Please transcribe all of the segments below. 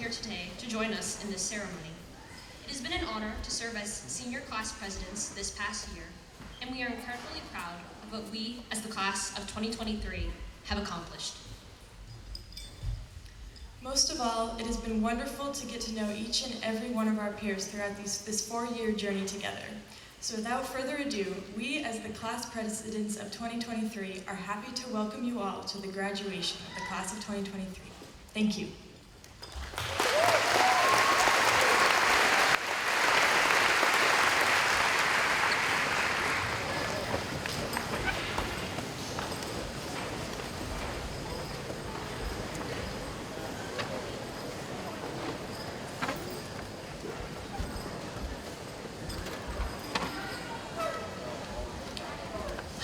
here today to join us in this ceremony. It has been an honor to serve as senior class presidents this past year, and we are incredibly proud of what we, as the class of 2023, have accomplished. Most of all, it has been wonderful to get to know each and every one of our peers throughout this 4-year journey together. So without further ado, we as the class presidents of 2023 are happy to welcome you all to the graduation of the class of 2023. Thank you.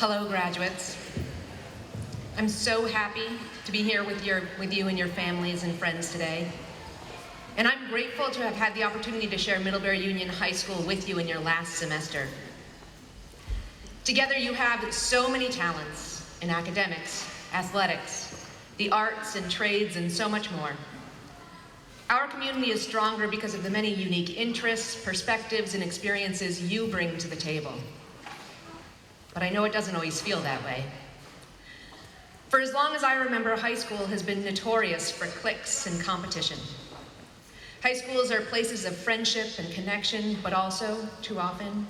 Hello, graduates. I'm so happy to be here with you and your families and friends today. And I'm grateful to have had the opportunity to share Middlebury Union High School with you in your last semester. Together you have so many talents in academics, athletics, the arts and trades, and so much more. Our community is stronger because of the many unique interests, perspectives, and experiences you bring to the table. But I know it doesn't always feel that way. For as long as I remember, high school has been notorious for cliques and competition. High schools are places of friendship and connection, but also, too often,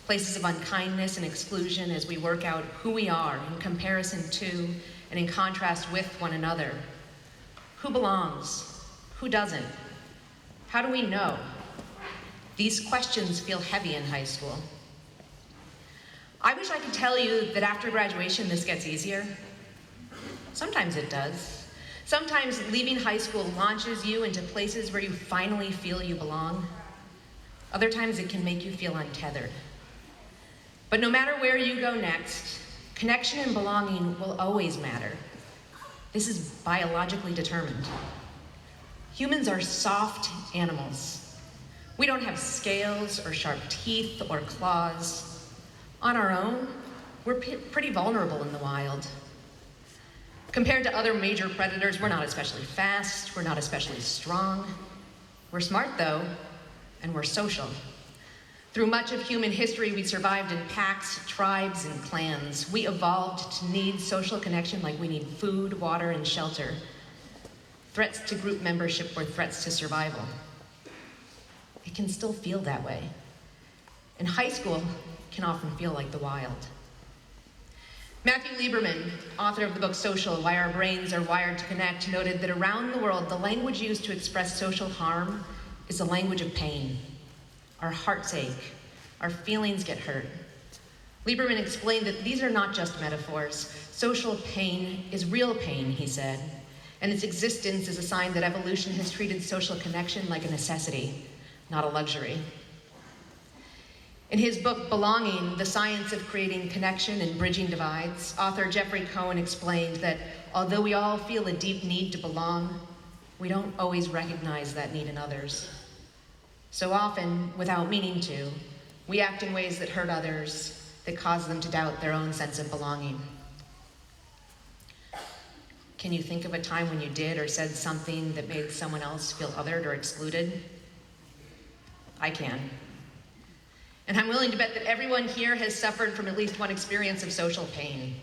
places of unkindness and exclusion as we work out who we are in comparison to and in contrast with one another. Who belongs? Who doesn't? How do we know? These questions feel heavy in high school. I wish I could tell you that after graduation this gets easier. Sometimes it does. Sometimes leaving high school launches you into places where you finally feel you belong. Other times it can make you feel untethered. But no matter where you go next, connection and belonging will always matter. This is biologically determined. Humans are soft animals. We don't have scales or sharp teeth or claws. On our own, we're pretty vulnerable in the wild. Compared to other major predators, we're not especially fast, we're not especially strong. We're smart though, and we're social. Through much of human history, we survived in packs, tribes, and clans. We evolved to need social connection like we need food, water, and shelter. Threats to group membership were threats to survival. It can still feel that way. And high school can often feel like the wild. Matthew Lieberman, author of the book Social, Why Our Brains Are Wired to Connect, noted that around the world, the language used to express social harm is the language of pain. Our hearts ache, our feelings get hurt. Lieberman explained that these are not just metaphors. Social pain is real pain, he said, and its existence is a sign that evolution has treated social connection like a necessity, not a luxury. In his book, Belonging, The Science of Creating Connection and Bridging Divides, author Jeffrey Cohen explained that although we all feel a deep need to belong, we don't always recognize that need in others. So often, without meaning to, we act in ways that hurt others, that cause them to doubt their own sense of belonging. Can you think of a time when you did or said something that made someone else feel othered or excluded? I can. And I'm willing to bet that everyone here has suffered from at least one experience of social pain.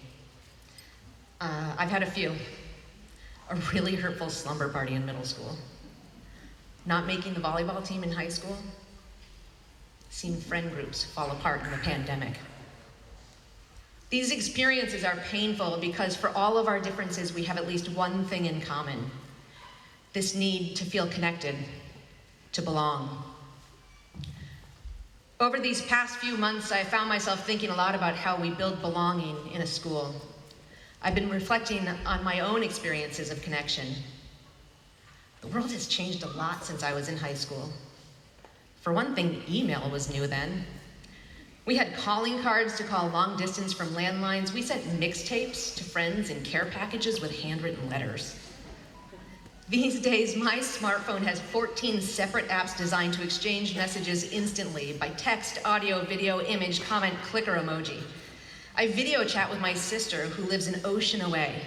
I've had a few. A really hurtful slumber party in middle school. Not making the volleyball team in high school. Seeing friend groups fall apart in the pandemic. These experiences are painful because for all of our differences, we have at least one thing in common. This need to feel connected, to belong. Over these past few months, I found myself thinking a lot about how we build belonging in a school. I've been reflecting on my own experiences of connection. The world has changed a lot since I was in high school. For one thing, email was new then. We had calling cards to call long distance from landlines. We sent mixtapes to friends and care packages with handwritten letters. These days, my smartphone has 14 separate apps designed to exchange messages instantly by text, audio, video, image, comment, clicker emoji. I video chat with my sister who lives an ocean away.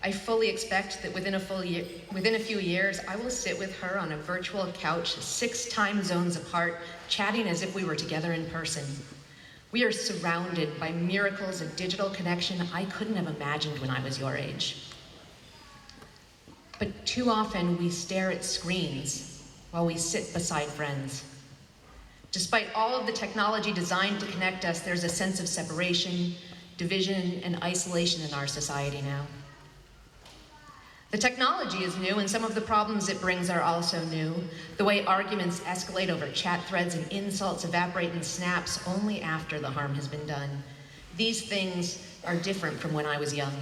I fully expect that within a few years, I will sit with her on a virtual couch 6 time zones apart, chatting as if we were together in person. We are surrounded by miracles of digital connection I couldn't have imagined when I was your age. But too often we stare at screens while we sit beside friends. Despite all of the technology designed to connect us, there's a sense of separation, division, and isolation in our society now. The technology is new, and some of the problems it brings are also new. The way arguments escalate over chat threads and insults evaporate in snaps only after the harm has been done. These things are different from when I was young.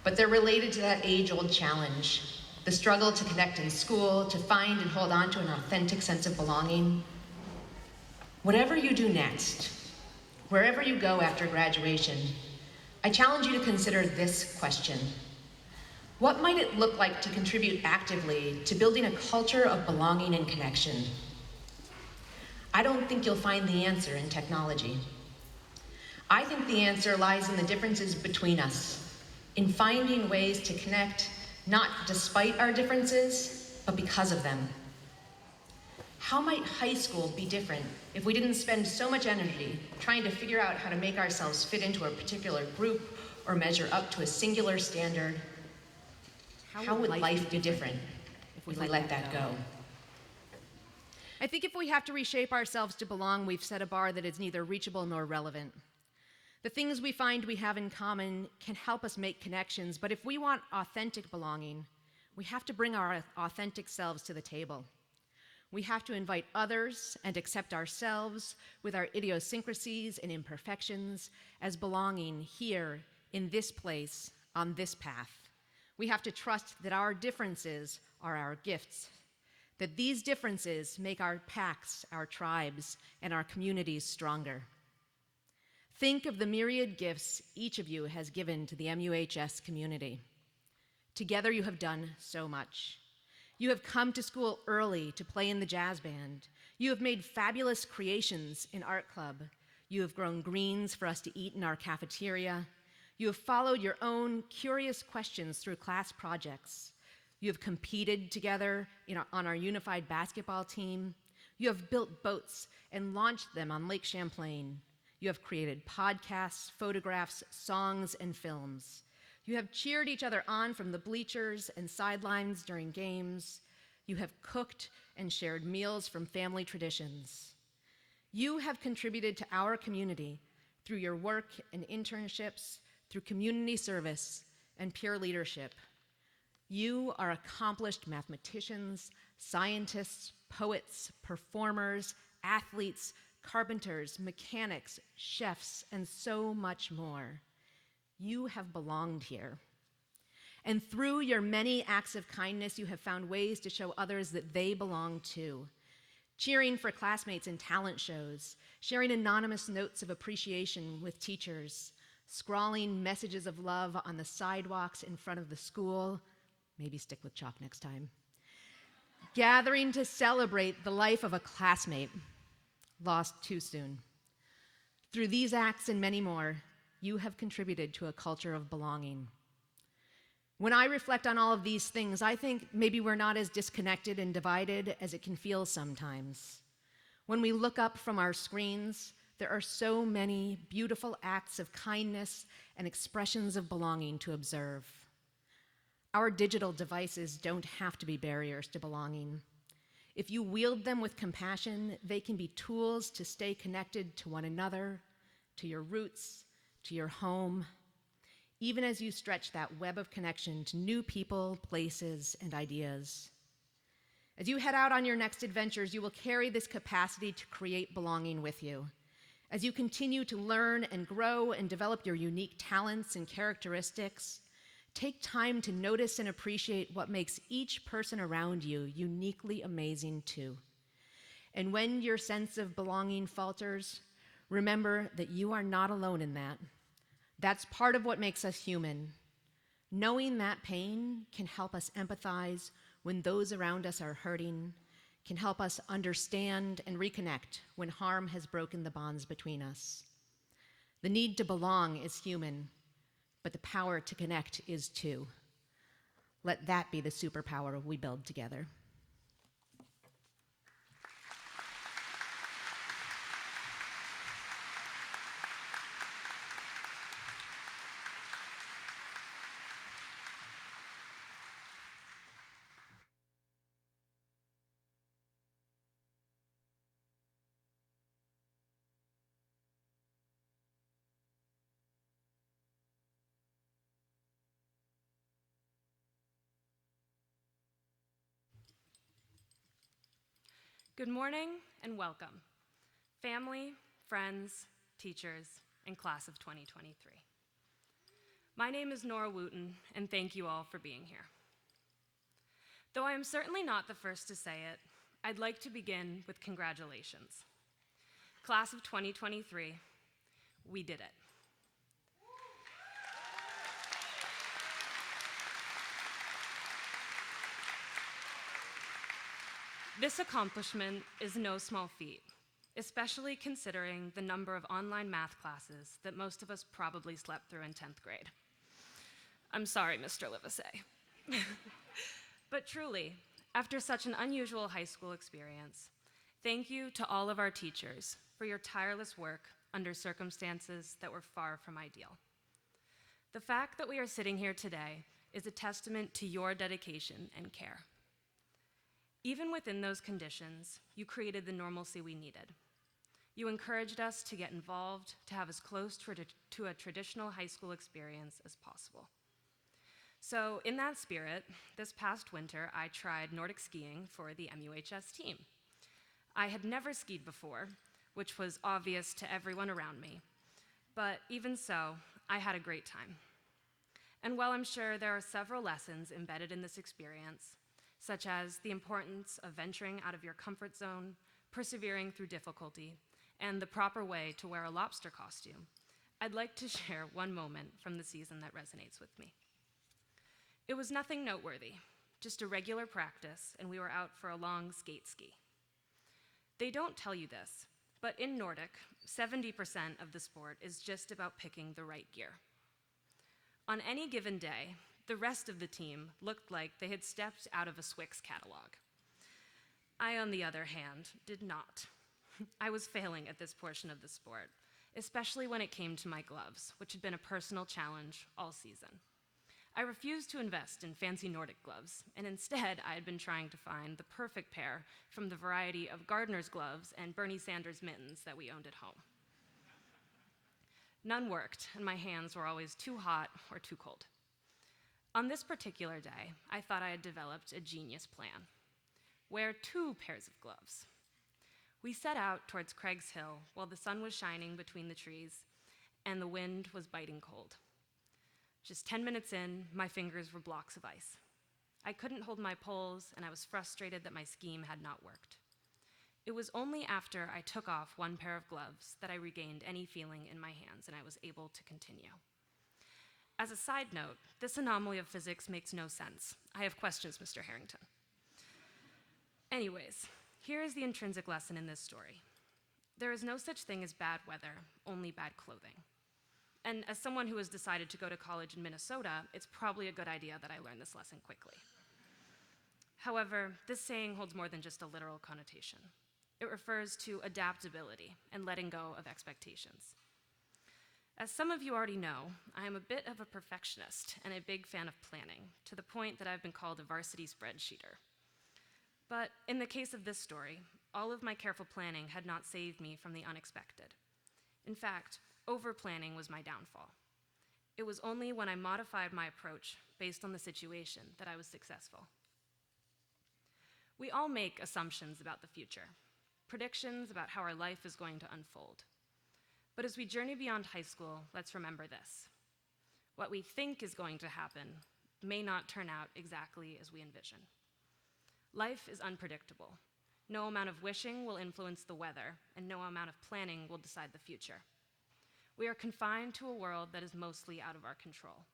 But they're related to that age-old challenge, the struggle to connect in school, to find and hold on to an authentic sense of belonging. Whatever you do next, Wherever you go after graduation, I challenge you to consider this question. What might it look like to contribute actively to building a culture of belonging and connection? I don't think you'll find the answer in technology. I think the answer lies in the differences between us, in finding ways to connect, not despite our differences, but because of them. How might high school be different if we didn't spend so much energy trying to figure out how to make ourselves fit into a particular group or measure up to a singular standard? How would life be different if we let that go? I think if we have to reshape ourselves to belong, we've set a bar that is neither reachable nor relevant. The things we find we have in common can help us make connections, but if we want authentic belonging, we have to bring our authentic selves to the table. We have to invite others and accept ourselves with our idiosyncrasies and imperfections as belonging here, in this place, on this path. We have to trust that our differences are our gifts, that these differences make our packs, our tribes, and our communities stronger. Think of the myriad gifts each of you has given to the MUHS community. Together you have done so much. You have come to school early to play in the jazz band. You have made fabulous creations in art club. You have grown greens for us to eat in our cafeteria. You have followed your own curious questions through class projects. You have competed together on our unified basketball team. You have built boats and launched them on Lake Champlain. You have created podcasts, photographs, songs, and films. You have cheered each other on from the bleachers and sidelines during games. You have cooked and shared meals from family traditions. You have contributed to our community through your work and internships, through community service and peer leadership. You are accomplished mathematicians, scientists, poets, performers, athletes, carpenters, mechanics, chefs, and so much more. You have belonged here. And through your many acts of kindness, you have found ways to show others that they belong too. Cheering for classmates in talent shows, sharing anonymous notes of appreciation with teachers, scrawling messages of love on the sidewalks in front of the school, maybe stick with chalk next time, gathering to celebrate the life of a classmate lost too soon. Through these acts and many more, you have contributed to a culture of belonging. When I reflect on all of these things, I think maybe we're not as disconnected and divided as it can feel sometimes. When we look up from our screens, there are so many beautiful acts of kindness and expressions of belonging to observe. Our digital devices don't have to be barriers to belonging. If you wield them with compassion, they can be tools to stay connected to one another, to your roots, to your home, even as you stretch that web of connection to new people, places, and ideas. As you head out on your next adventures, you will carry this capacity to create belonging with you. As you continue to learn and grow and develop your unique talents and characteristics, take time to notice and appreciate what makes each person around you uniquely amazing too. And when your sense of belonging falters, remember that you are not alone in that. That's part of what makes us human. Knowing that pain can help us empathize when those around us are hurting, can help us understand and reconnect when harm has broken the bonds between us. The need to belong is human, but the power to connect is too. Let that be the superpower we build together. Good morning and welcome, family, friends, teachers, and class of 2023. My name is Nora Wooten, and thank you all for being here. Though I am certainly not the first to say it, I'd like to begin with congratulations. Class of 2023, We did it. This accomplishment is no small feat, especially considering the number of online math classes that most of us probably slept through in 10th grade. I'm sorry, Mr. Livesey. But truly, after such an unusual high school experience, thank you to all of our teachers for your tireless work under circumstances that were far from ideal. The fact that we are sitting here today is a testament to your dedication and care. Even within those conditions, you created the normalcy we needed. You encouraged us to get involved, to have as close to a traditional high school experience as possible. So in that spirit, this past winter, I tried Nordic skiing for the MUHS team. I had never skied before, which was obvious to everyone around me, but even so, I had a great time. And while I'm sure there are several lessons embedded in this experience, such as the importance of venturing out of your comfort zone, persevering through difficulty, and the proper way to wear a lobster costume, I'd like to share one moment from the season that resonates with me. It was nothing noteworthy, just a regular practice, and we were out for a long skate ski. They don't tell you this, but in Nordic, 70% of the sport is just about picking the right gear. On any given day, the rest of the team looked like they had stepped out of a Swix catalog. I, on the other hand, did not. I was failing at this portion of the sport, especially when it came to my gloves, which had been a personal challenge all season. I refused to invest in fancy Nordic gloves, and instead I had been trying to find the perfect pair from the variety of gardener's gloves and Bernie Sanders mittens that we owned at home. None worked, and my hands were always too hot or too cold. On this particular day, I thought I had developed a genius plan. Wear 2 pairs of gloves. We set out towards Craig's Hill while the sun was shining between the trees and the wind was biting cold. Just 10 minutes in, my fingers were blocks of ice. I couldn't hold my poles, and I was frustrated that my scheme had not worked. It was only after I took off 1 pair of gloves that I regained any feeling in my hands and I was able to continue. As a side note, this anomaly of physics makes no sense. I have questions, Mr. Harrington. Anyways, here is the intrinsic lesson in this story. There is no such thing as bad weather, only bad clothing. And as someone who has decided to go to college in Minnesota, it's probably a good idea that I learn this lesson quickly. However, this saying holds more than just a literal connotation. It refers to adaptability and letting go of expectations. As some of you already know, I am a bit of a perfectionist and a big fan of planning, to the point that I've been called a varsity spreadsheeter. But in the case of this story, all of my careful planning had not saved me from the unexpected. In fact, over-planning was my downfall. It was only when I modified my approach based on the situation that I was successful. We all make assumptions about the future, predictions about how our life is going to unfold. But as we journey beyond high school, let's remember this. What we think is going to happen may not turn out exactly as we envision. Life is unpredictable. No amount of wishing will influence the weather, and no amount of planning will decide the future. We are confined to a world that is mostly out of our control.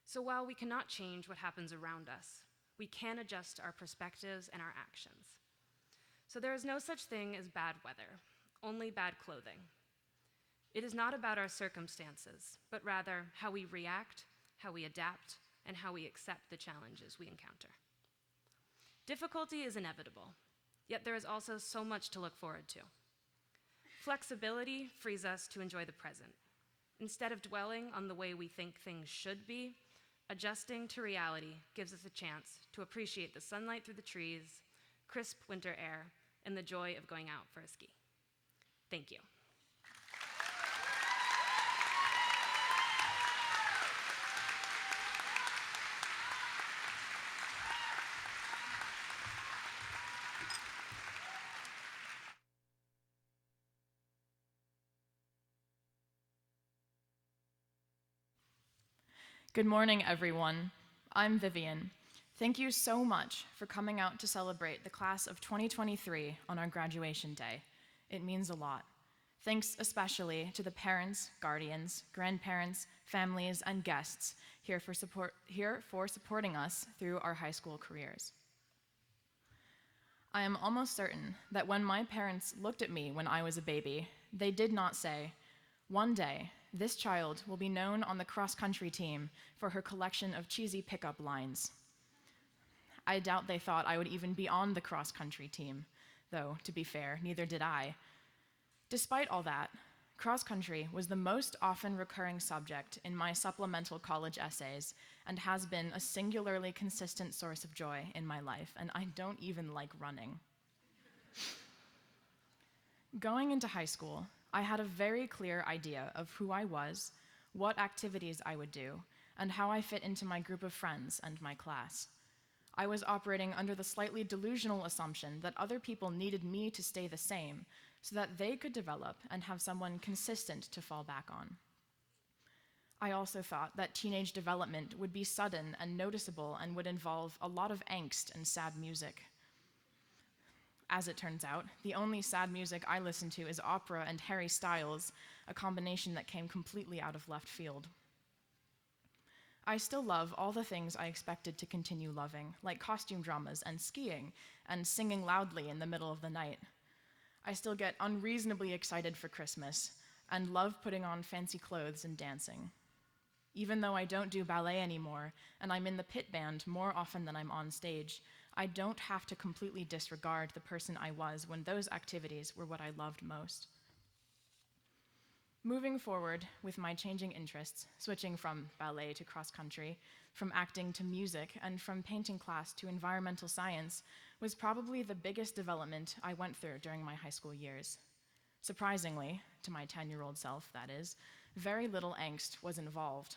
So while we cannot change what happens around us, we can adjust our perspectives and our actions. So there is no such thing as bad weather, only bad clothing. It is not about our circumstances, but rather how we react, how we adapt, and how we accept the challenges we encounter. Difficulty is inevitable, yet there is also so much to look forward to. Flexibility frees us to enjoy the present. Instead of dwelling on the way we think things should be, adjusting to reality gives us a chance to appreciate the sunlight through the trees, crisp winter air, and the joy of going out for a ski. Thank you. Good morning, everyone. I'm Vivian. Thank you so much for coming out to celebrate the class of 2023 on our graduation day. It means a lot. Thanks especially to the parents, guardians, grandparents, families, and guests here for supporting us through our high school careers. I am almost certain that when my parents looked at me when I was a baby, they did not say, "One day, this child will be known on the cross-country team for her collection of cheesy pickup lines." I doubt they thought I would even be on the cross-country team, though, to be fair, neither did I. Despite all that, cross-country was the most often recurring subject in my supplemental college essays and has been a singularly consistent source of joy in my life, and I don't even like running. Going into high school, I had a very clear idea of who I was, what activities I would do, and how I fit into my group of friends and my class. I was operating under the slightly delusional assumption that other people needed me to stay the same so that they could develop and have someone consistent to fall back on. I also thought that teenage development would be sudden and noticeable and would involve a lot of angst and sad music. As it turns out, the only sad music I listen to is opera and Harry Styles, a combination that came completely out of left field. I still love all the things I expected to continue loving, like costume dramas and skiing, and singing loudly in the middle of the night. I still get unreasonably excited for Christmas, and love putting on fancy clothes and dancing. Even though I don't do ballet anymore, and I'm in the pit band more often than I'm on stage, I don't have to completely disregard the person I was when those activities were what I loved most. Moving forward with my changing interests, switching from ballet to cross-country, from acting to music, and from painting class to environmental science, was probably the biggest development I went through during my high school years. Surprisingly, to my 10-year-old self, that is, very little angst was involved.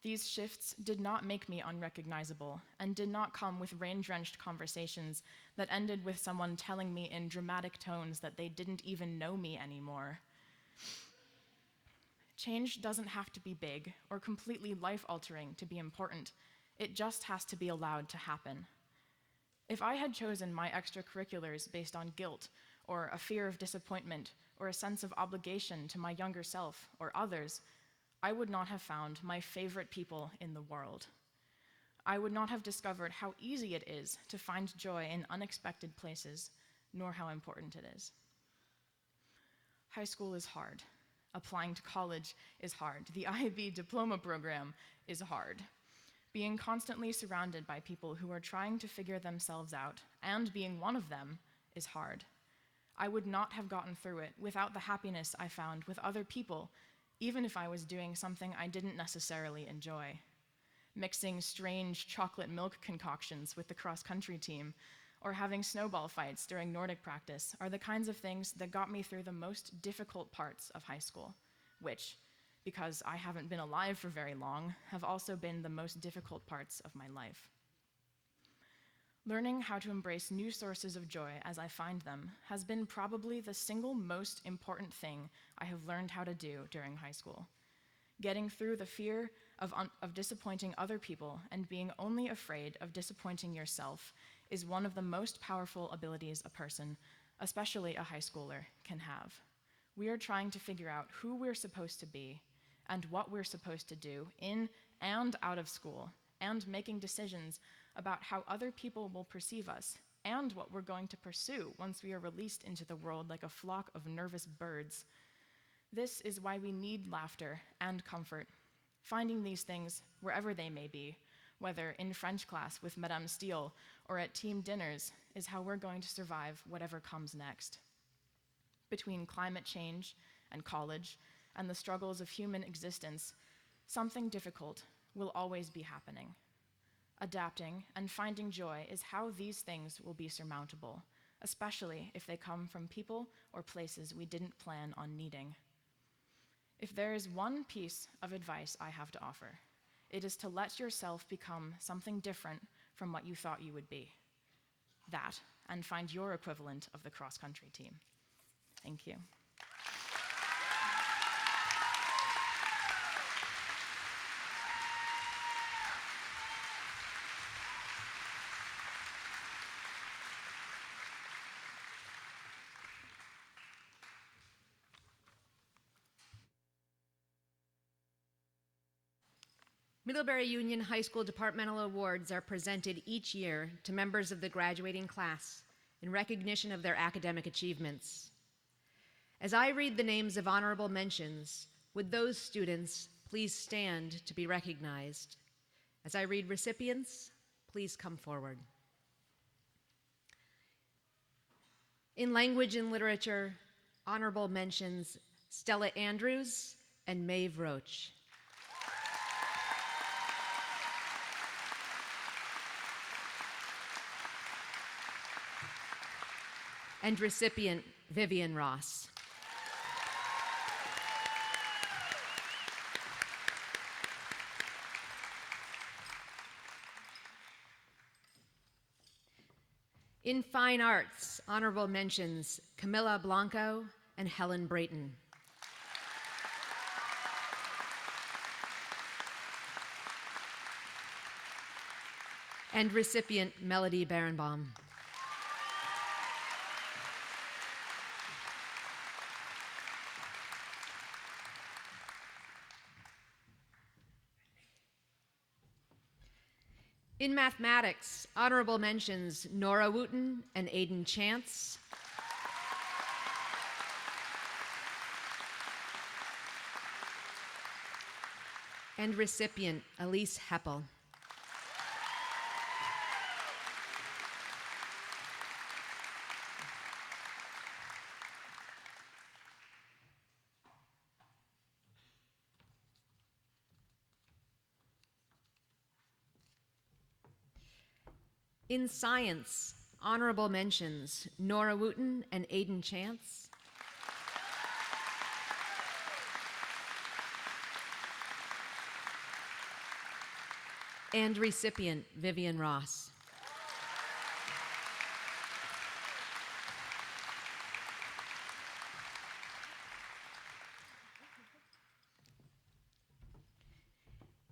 These shifts did not make me unrecognizable and did not come with rain-drenched conversations that ended with someone telling me in dramatic tones that they didn't even know me anymore. Change doesn't have to be big or completely life-altering to be important. It just has to be allowed to happen. If I had chosen my extracurriculars based on guilt or a fear of disappointment or a sense of obligation to my younger self or others, I would not have found my favorite people in the world. I would not have discovered how easy it is to find joy in unexpected places, nor how important it is. High school is hard. Applying to college is hard. The IB diploma program is hard. Being constantly surrounded by people who are trying to figure themselves out, and being one of them, is hard. I would not have gotten through it without the happiness I found with other people, even if I was doing something I didn't necessarily enjoy. Mixing strange chocolate milk concoctions with the cross-country team, or having snowball fights during Nordic practice are the kinds of things that got me through the most difficult parts of high school, which, because I haven't been alive for very long, have also been the most difficult parts of my life. Learning how to embrace new sources of joy as I find them has been probably the single most important thing I have learned how to do during high school. Getting through the fear of disappointing other people and being only afraid of disappointing yourself is one of the most powerful abilities a person, especially a high schooler, can have. We are trying to figure out who we're supposed to be and what we're supposed to do in and out of school, and making decisions about how other people will perceive us and what we're going to pursue once we are released into the world like a flock of nervous birds. This is why we need laughter and comfort. Finding these things wherever they may be, whether in French class with Madame Steele or at team dinners, is how we're going to survive whatever comes next. Between climate change and college and the struggles of human existence, something difficult will always be happening. Adapting and finding joy is how these things will be surmountable, especially if they come from people or places we didn't plan on needing. If there is one piece of advice I have to offer, it is to let yourself become something different from what you thought you would be. That, and find your equivalent of the cross-country team. Thank you. Middlebury Union High School departmental awards are presented each year to members of the graduating class in recognition of their academic achievements. As I read the names of honorable mentions, would those students please stand to be recognized? As I read recipients, please come forward. In language and literature, honorable mentions Stella Andrews and Maeve Roach. And recipient Vivian Ross. In fine arts, honorable mentions Camilla Blanco and Helen Brayton. And recipient Melody Berenbaum. In mathematics, honorable mentions Nora Wooten and Aidan Chance. And recipient Elise Heppel. In science, honorable mentions Nora Wooten and Aidan Chance. And recipient Vivian Ross.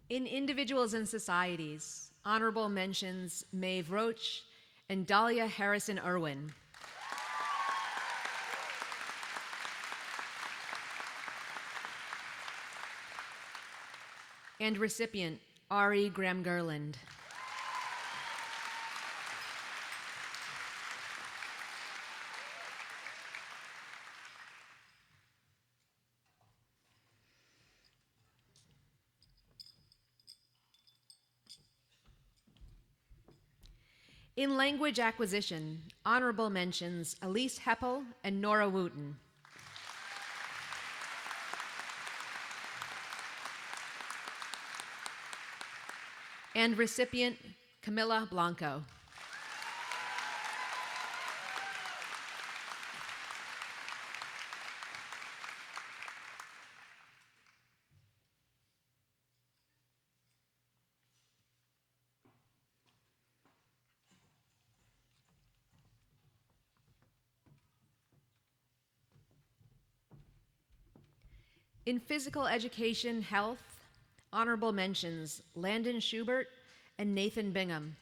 In individuals and societies, honorable mentions Maeve Roach and Dahlia Harrison Irwin. And recipient Ari Graham Gerland. In language acquisition, honorable mentions Elise Heppel and Nora Wooten. And recipient Camilla Blanco. In physical education, health, honorable mentions Landon Schubert and Nathan Bingham.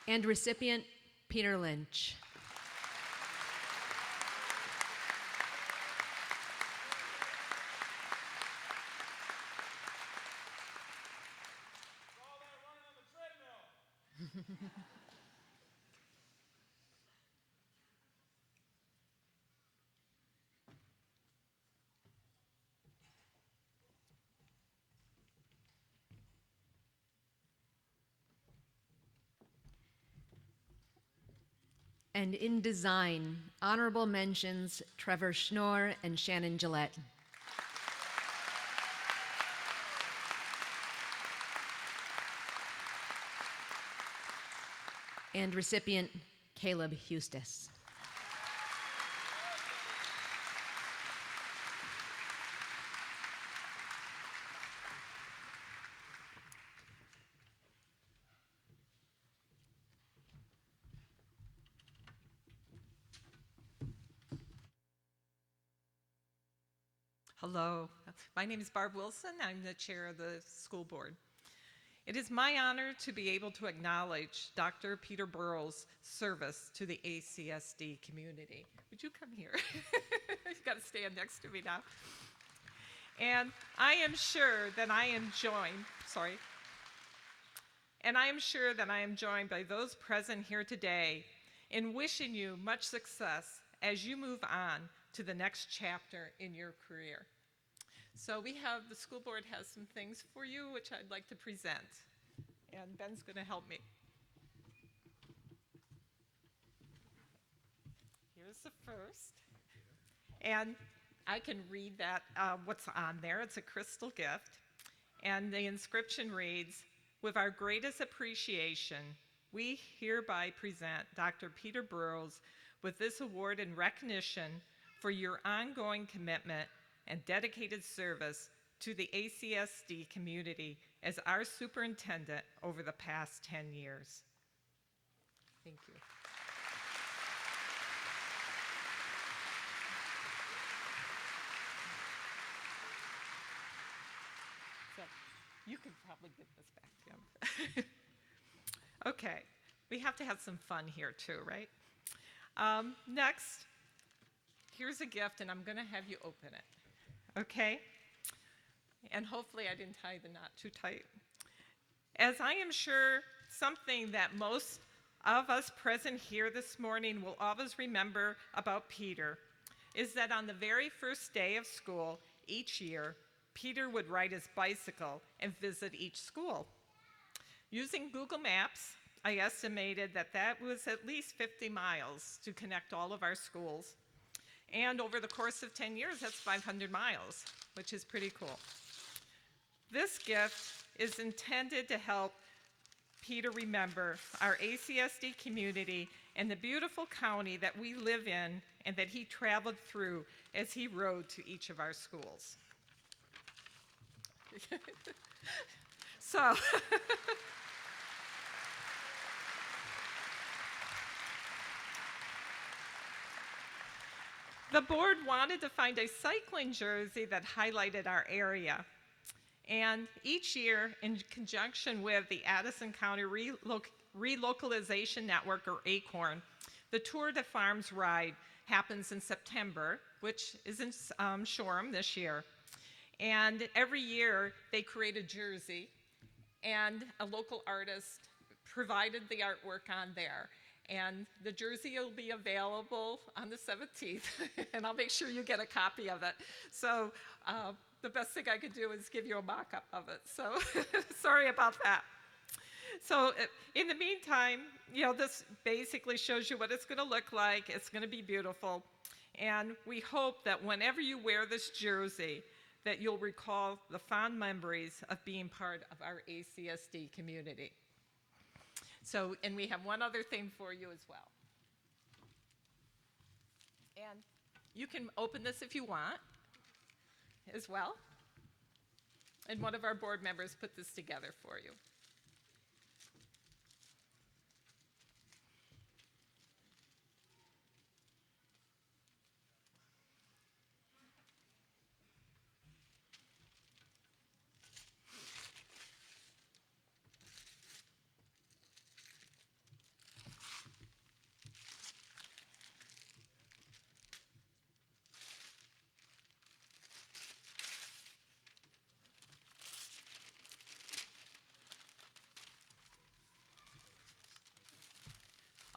And recipient Peter Lynch. And in design, honorable mentions Trevor Schnorr and Shannon Gillette. And recipient Caleb Hustis. Hello, my name is Barb Wilson. I'm the chair of the school board. It is my honor to be able to acknowledge Dr. Peter Burrell's service to the ACSD community. Would you come here? You've got to stand next to me now. And I am sure that I am joined by those present here today in wishing you much success as you move on to the next chapter in your career. So the school board has some things for you which I'd like to present. And Ben's going to help me. Here's the first. And I can read that, what's on there. It's a crystal gift. And the inscription reads, "With our greatest appreciation, we hereby present Dr. Peter Burrells with this award in recognition for your ongoing commitment and dedicated service to the ACSD community as our superintendent over the past 10 years. Thank you. So you can probably give this back to him. Okay, we have to have some fun here too, right? Next, here's a gift, and I'm going to have you open it, okay? And hopefully I didn't tie the knot too tight. As I am sure something that most of us present here this morning will always remember about Peter is that on the very first day of school each year, Peter would ride his bicycle and visit each school. Using Google Maps, I estimated that that was at least 50 miles to connect all of our schools. And over the course of 10 years, that's 500 miles, which is pretty cool. This gift is intended to help Peter remember our ACSD community and the beautiful county that we live in and that he traveled through as he rode to each of our schools. So, the board wanted to find a cycling jersey that highlighted our area. And each year, in conjunction with the Addison County Relocalization Network, or ACORN, the Tour de Farms ride happens in September, which is in Shoreham this year. And every year, they create a jersey, and a local artist provided the artwork on there. And the jersey will be available on the 17th, and I'll make sure you get a copy of it. So the best thing I could do is give you a mock-up of it. So sorry about that. So in the meantime, this basically shows you what it's going to look like. It's going to be beautiful. And we hope that whenever you wear this jersey, that you'll recall the fond memories of being part of our ACSD community. So, and we have one other thing for you as well. And you can open this if you want as well. And one of our board members put this together for you.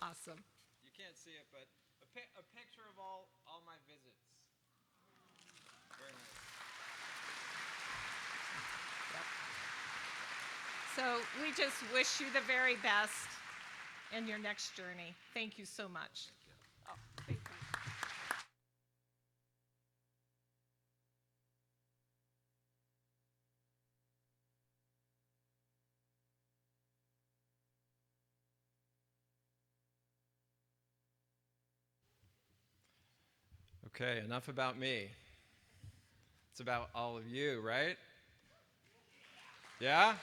Awesome. You can't see it, but a picture of all my visits. Very nice. Yep. So we just wish you the very best in your next journey. Thank you so much. Oh, thank you. Okay, enough about me. It's about all of you, right? Yeah?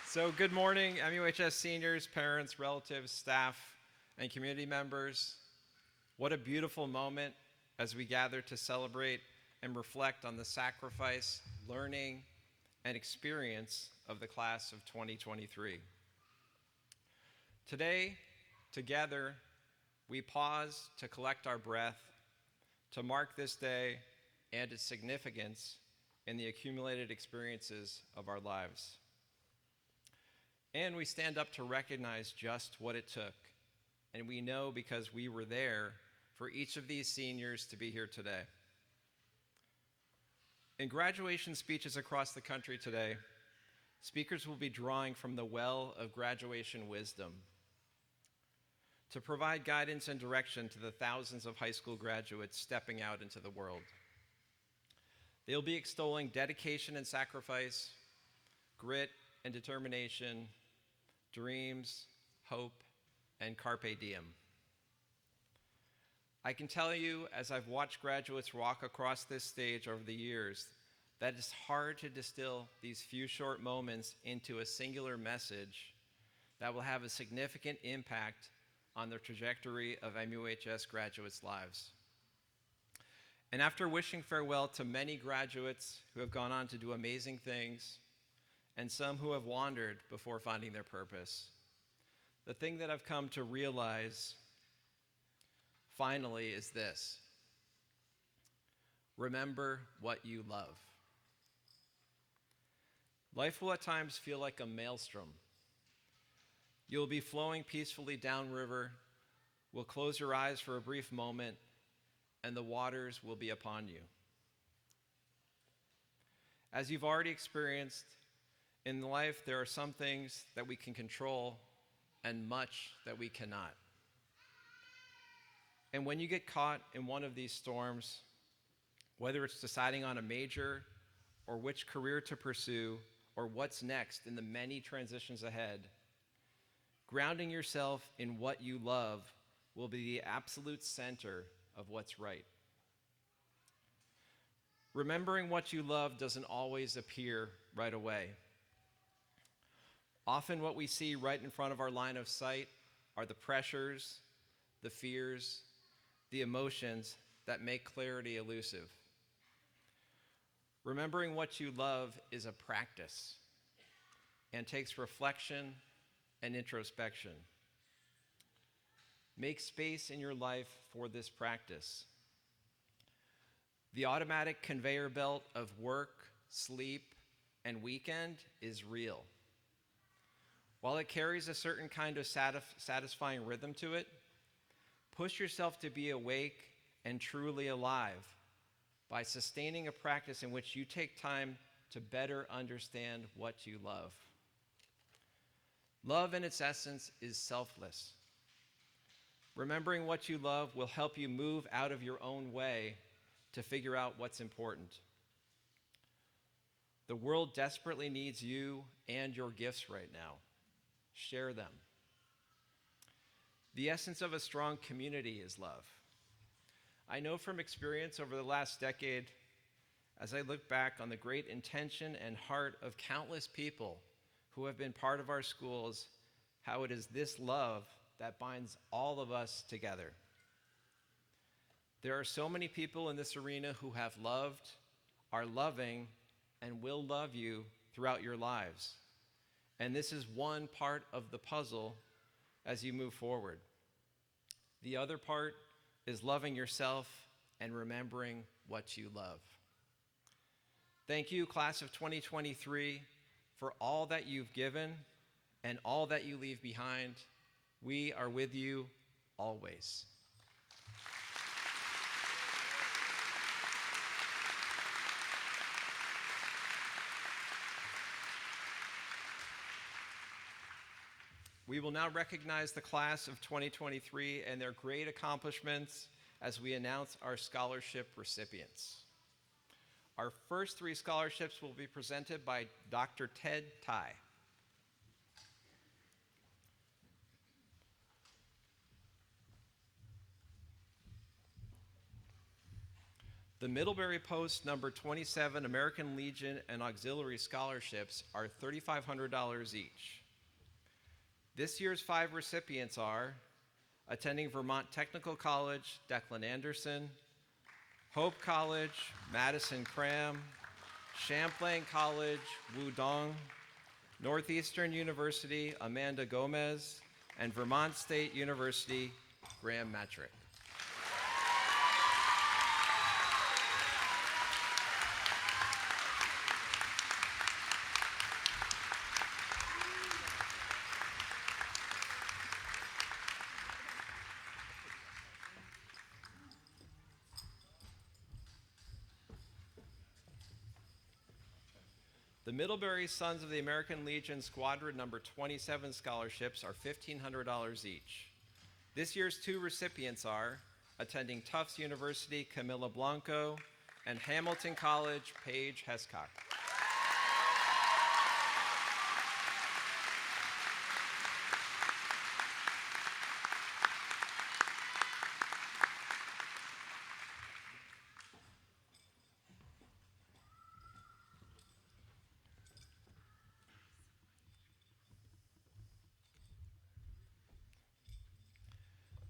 So good morning, MUHS seniors, parents, relatives, staff, and community members. What a beautiful moment as we gather to celebrate and reflect on the sacrifice, learning, and experience of the class of 2023. Today, together, we pause to collect our breath, to mark this day and its significance in the accumulated experiences of our lives. And we stand up to recognize just what it took, and we know because we were there for each of these seniors to be here today. In graduation speeches across the country today, speakers will be drawing from the well of graduation wisdom to provide guidance and direction to the thousands of high school graduates stepping out into the world. They'll be extolling dedication and sacrifice, grit and determination, dreams, hope, and carpe diem. I can tell you, as I've watched graduates walk across this stage over the years, that it's hard to distill these few short moments into a singular message that will have a significant impact on the trajectory of MUHS graduates' lives. And after wishing farewell to many graduates who have gone on to do amazing things, and some who have wandered before finding their purpose, the thing that I've come to realize finally is this: remember what you love. Life will at times feel like a maelstrom. You'll be flowing peacefully downriver, will close your eyes for a brief moment, and the waters will be upon you. As you've already experienced, in life there are some things that we can control and much that we cannot. And when you get caught in one of these storms, whether it's deciding on a major or which career to pursue or what's next in the many transitions ahead, grounding yourself in what you love will be the absolute center of what's right. Remembering what you love doesn't always appear right away. Often what we see right in front of our line of sight are the pressures, the fears, the emotions that make clarity elusive. Remembering what you love is a practice and takes reflection and introspection. Make space in your life for this practice. The automatic conveyor belt of work, sleep, and weekend is real. While it carries a certain kind of satisfying rhythm to it, push yourself to be awake and truly alive by sustaining a practice in which you take time to better understand what you love. Love in its essence is selfless. Remembering what you love will help you move out of your own way to figure out what's important. The world desperately needs you and your gifts right now. Share them. The essence of a strong community is love. I know from experience over the last decade, as I look back on the great intention and heart of countless people who have been part of our schools, how it is this love that binds all of us together. There are so many people in this arena who have loved, are loving, and will love you throughout your lives. And this is one part of the puzzle as you move forward. The other part is loving yourself and remembering what you love. Thank you, class of 2023, for all that you've given and all that you leave behind. We are with you always. We will now recognize the class of 2023 and their great accomplishments as we announce our scholarship recipients. Our first three scholarships will be presented by Dr. Ted Tai. The Middlebury Post number 27 American Legion and Auxiliary scholarships are $3,500 each. This year's 5 recipients are attending Vermont Technical College, Declan Anderson, Hope College, Madison Cram, Champlain College, Wu Dong, Northeastern University, Amanda Gomez, and Vermont State University, Graham Matrick. The Middlebury Sons of the American Legion Squadron number 27 scholarships are $1,500 each. This year's two recipients are attending Tufts University, Camilla Blanco, and Hamilton College, Paige Hescock.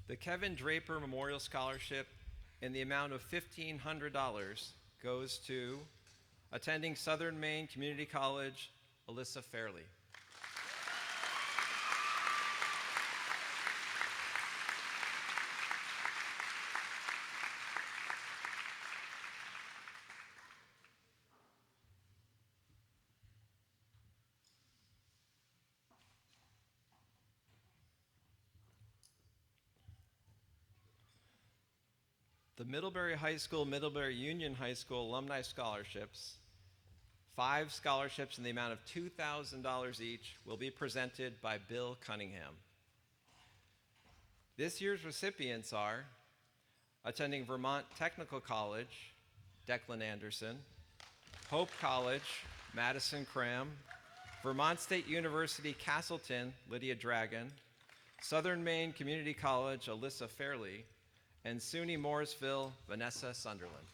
The Kevin Draper Memorial Scholarship in the amount of $1,500 goes to attending Southern Maine Community College, Alyssa Fairley. The Middlebury High School, Middlebury Union High School Alumni Scholarships, 5 scholarships in the amount of $2,000 each, will be presented by Bill Cunningham. This year's recipients are attending Vermont Technical College, Declan Anderson, Hope College, Madison Cram, Vermont State University, Castleton, Lydia Dragon, Southern Maine Community College, Alyssa Fairley, and SUNY Morrisville, Vanessa Sunderland.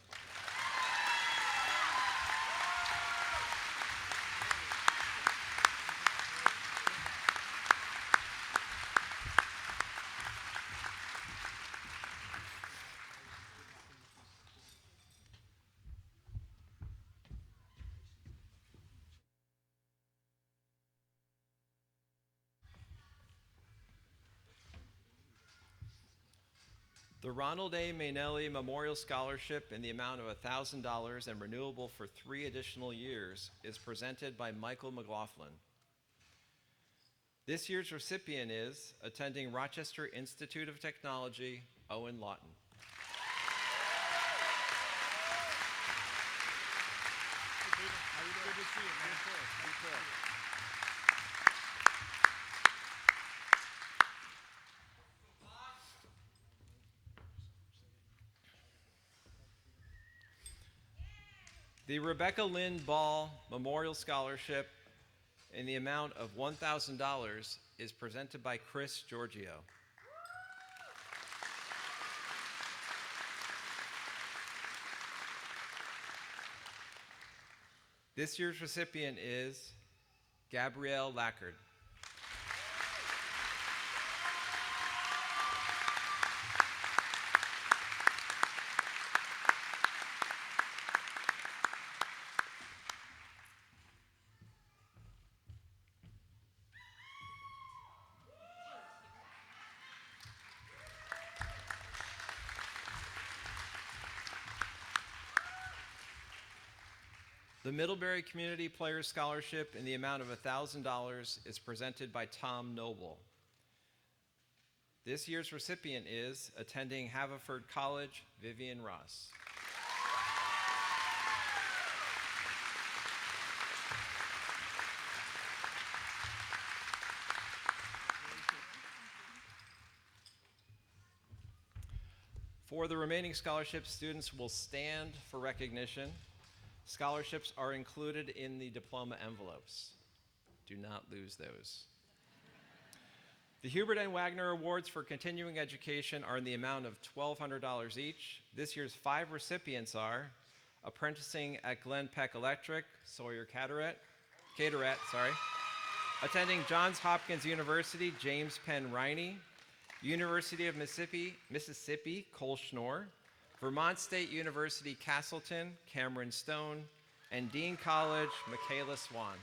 The Ronald A. Mainelli Memorial Scholarship in the amount of $1,000 and renewable for 3 additional years is presented by Michael McLaughlin. This year's recipient is attending Rochester Institute of Technology, Owen Lawton. The Rebecca Lynn Ball Memorial Scholarship in the amount of $1,000 is presented by Chris Giorgio. This year's recipient is Gabrielle Lackard. The Middlebury Community Players Scholarship in the amount of $1,000 is presented by Tom Noble. This year's recipient is attending Haverford College, Vivian Ross. For the remaining scholarships, students will stand for recognition. Scholarships are included in the diploma envelopes. Do not lose those. The Hubert N. Wagner Awards for Continuing Education are in the amount of $1,200 each. This year's 5 recipients are apprenticing at Glen Peck Electric, Sawyer Caterett, attending Johns Hopkins University, James Penn Riney, University of Mississippi, Cole Schnorr, Vermont State University, Castleton, Cameron Stone, and Dean College, Michaela Swan.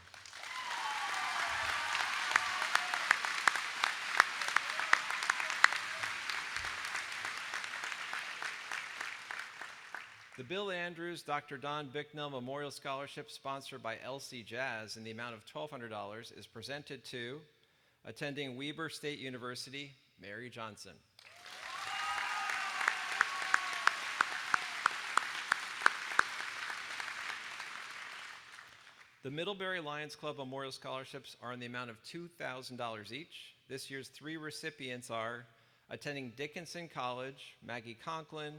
The Bill Andrews Dr. Don Bicknell Memorial Scholarship, sponsored by LC Jazz in the amount of $1,200, is presented to attending Weber State University, Mary Johnson. The Middlebury Lions Club Memorial Scholarships are in the amount of $2,000 each. This year's 3 recipients are attending Dickinson College, Maggie Conklin,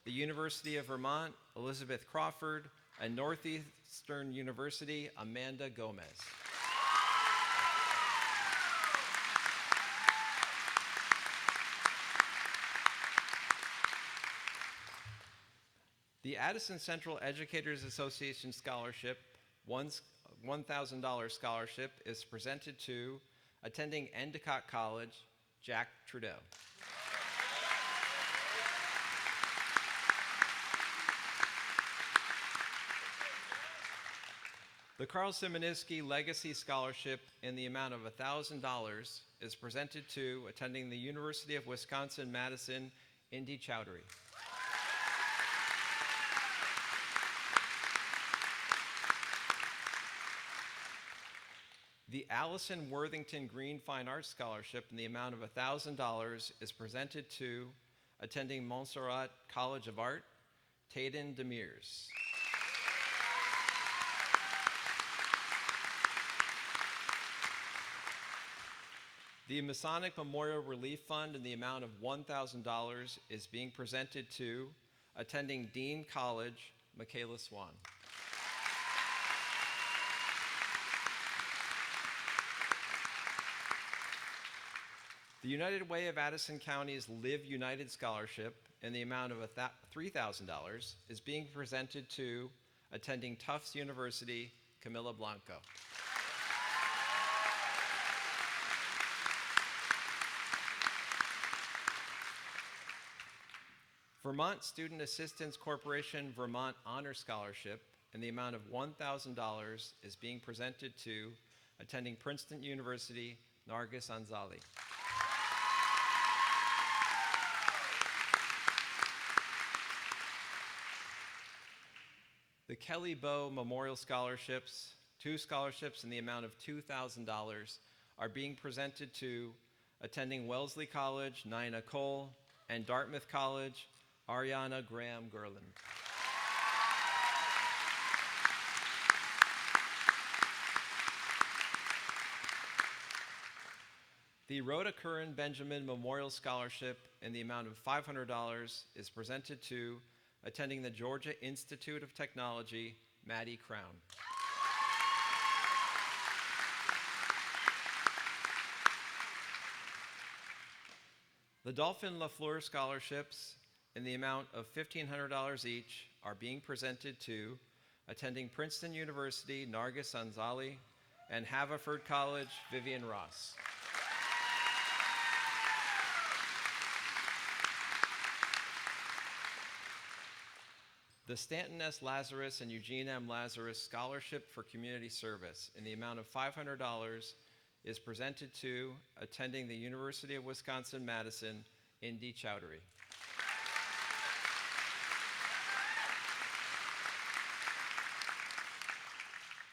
the University of Vermont, Elizabeth Crawford, and Northeastern University, Amanda Gomez. The Addison Central Educators Association Scholarship, $1,000 scholarship, is presented to attending Endicott College, Jack Trudeau. The Carl Simonisky Legacy Scholarship in the amount of $1,000 is presented to attending the University of Wisconsin-Madison, Indy Chowdhury. The Allison Worthington Green Fine Arts Scholarship in the amount of $1,000 is presented to attending Montserrat College of Art, Tayden Demirs. The Masonic Memorial Relief Fund in the amount of $1,000 is being presented to attending Dean College, Michaela Swan. The United Way of Addison County's Live United Scholarship in the amount of $3,000 is being presented to attending Tufts University, Camilla Blanco. Vermont Student Assistance Corporation Vermont Honor Scholarship in the amount of $1,000 is being presented to attending Princeton University, Nargis Anzali. The Kelly Bow Memorial Scholarships, 2 scholarships in the amount of $2,000, are being presented to attending Wellesley College, Nina Cole, and Dartmouth College, Ariana Graham Gerland. The Rhoda Curran Benjamin Memorial Scholarship in the amount of $500 is presented to attending the Georgia Institute of Technology, Maddie Crown. The Dolphin LaFleur Scholarships in the amount of $1,500 each are being presented to attending Princeton University, Nargis Anzali, and Haverford College, Vivian Ross. The Stanton S. Lazarus and Eugene M. Lazarus Scholarship for Community Service in the amount of $500 is presented to attending the University of Wisconsin-Madison, Indy Chowdhury.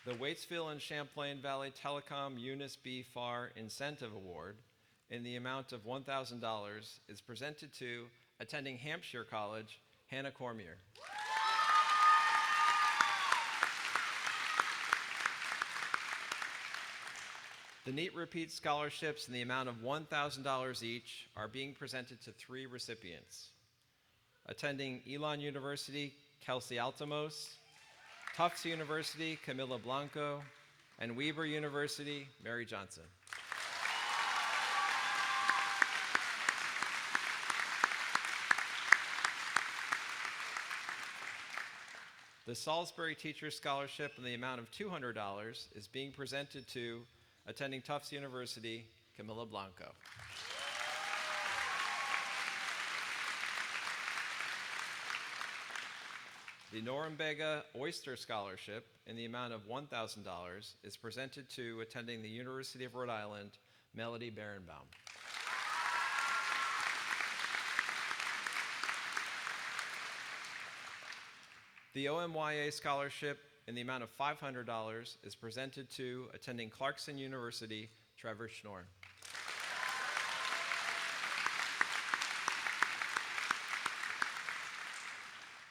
The Waitsville and Champlain Valley Telecom Eunice B. Farr Incentive Award in the amount of $1,000 is presented to attending Hampshire College, Hannah Cormier. The NEAT Repeat Scholarships in the amount of $1,000 each are being presented to 3 recipients. Attending Elon University, Kelsey Altamose, Tufts University, Camilla Blanco, and Weber University, Mary Johnson. The Salisbury Teacher Scholarship in the amount of $200 is being presented to attending Tufts University, Camilla Blanco. The Norumbega Oyster Scholarship in the amount of $1,000 is presented to attending the University of Rhode Island, Melody Berenbaum. The OMYA Scholarship in the amount of $500 is presented to attending Clarkson University, Trevor Schnorr.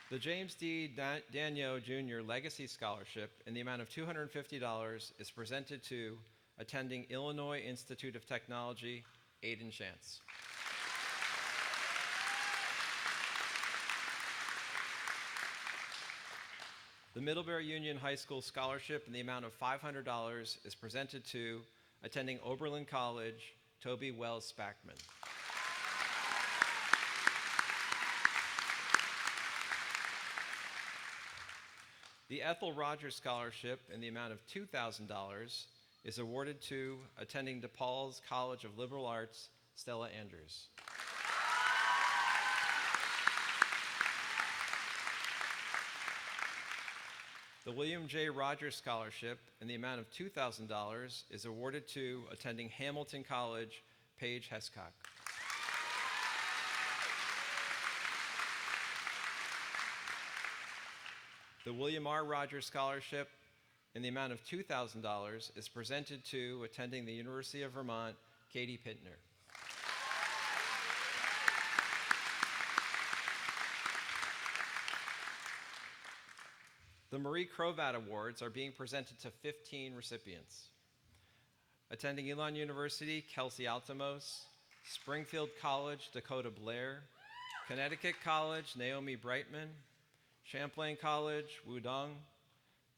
The James D. Daniel Jr. Legacy Scholarship in the amount of $250 is presented to attending Illinois Institute of Technology, Aidan Chance. The Middlebury Union High School Scholarship in the amount of $500 is presented to attending Oberlin College, Toby Wells Spackman. The Ethel Rogers Scholarship in the amount of $2,000 is awarded to attending DePaul's College of Liberal Arts, Stella Andrews. The William J. Rogers Scholarship in the amount of $2,000 is awarded to attending Hamilton College, Paige Hescock. The William R. Rogers Scholarship in the amount of $2,000 is presented to attending the University of Vermont, Katie Pittner. The Marie Crovat Awards are being presented to 15 recipients. Attending Elon University, Kelsey Altamose, Springfield College, Dakota Blair, Connecticut College, Naomi Brightman, Champlain College, Wudong,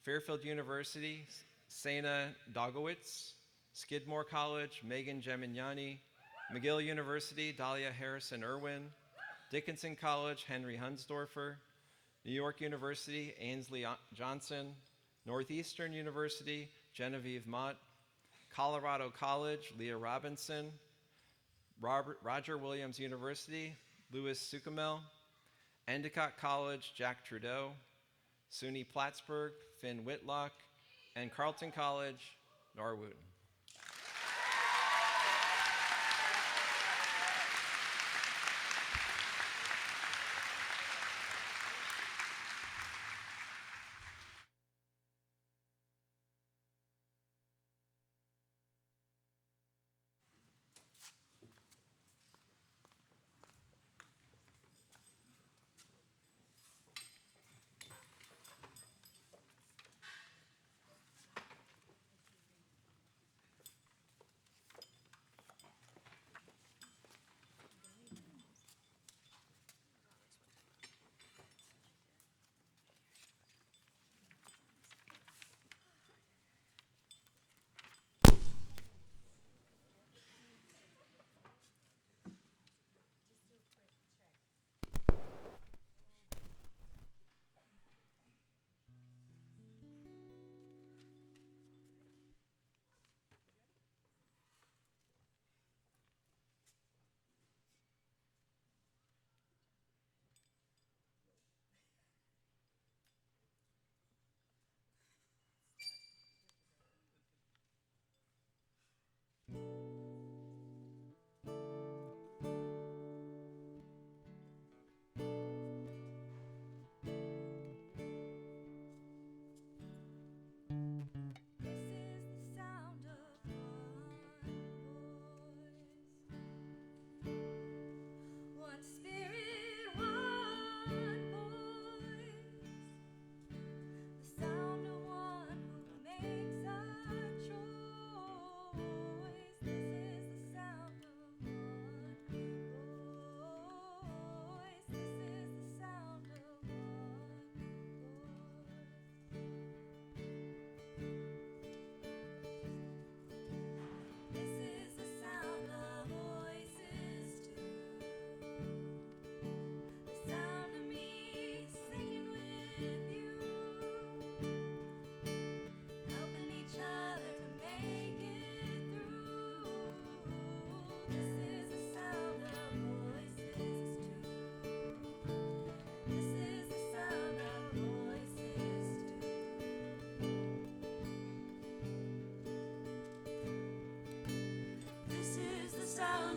Fairfield University, Sana Dogowitz, Skidmore College, Megan Gemignani, McGill University, Dahlia Harrison Irwin, Dickinson College, Henry Hunsdorfer, New York University, Ainsley Johnson, Northeastern University, Genevieve Mott, Colorado College, Leah Robinson, Roger Williams University, Louis Sucamel, Endicott College, Jack Trudeau, SUNY Plattsburgh, Finn Whitlock, and Carleton College, Nora Wooten.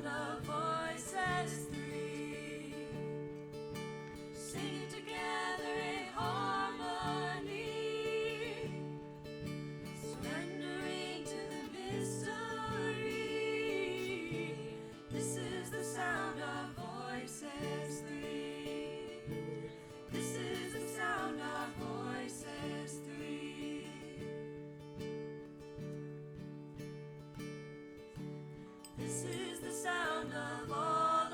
sound of voices three, singing together in harmony, surrendering to the mystery. This is the sound of voices three. This is the sound of voices three. This is the sound of all of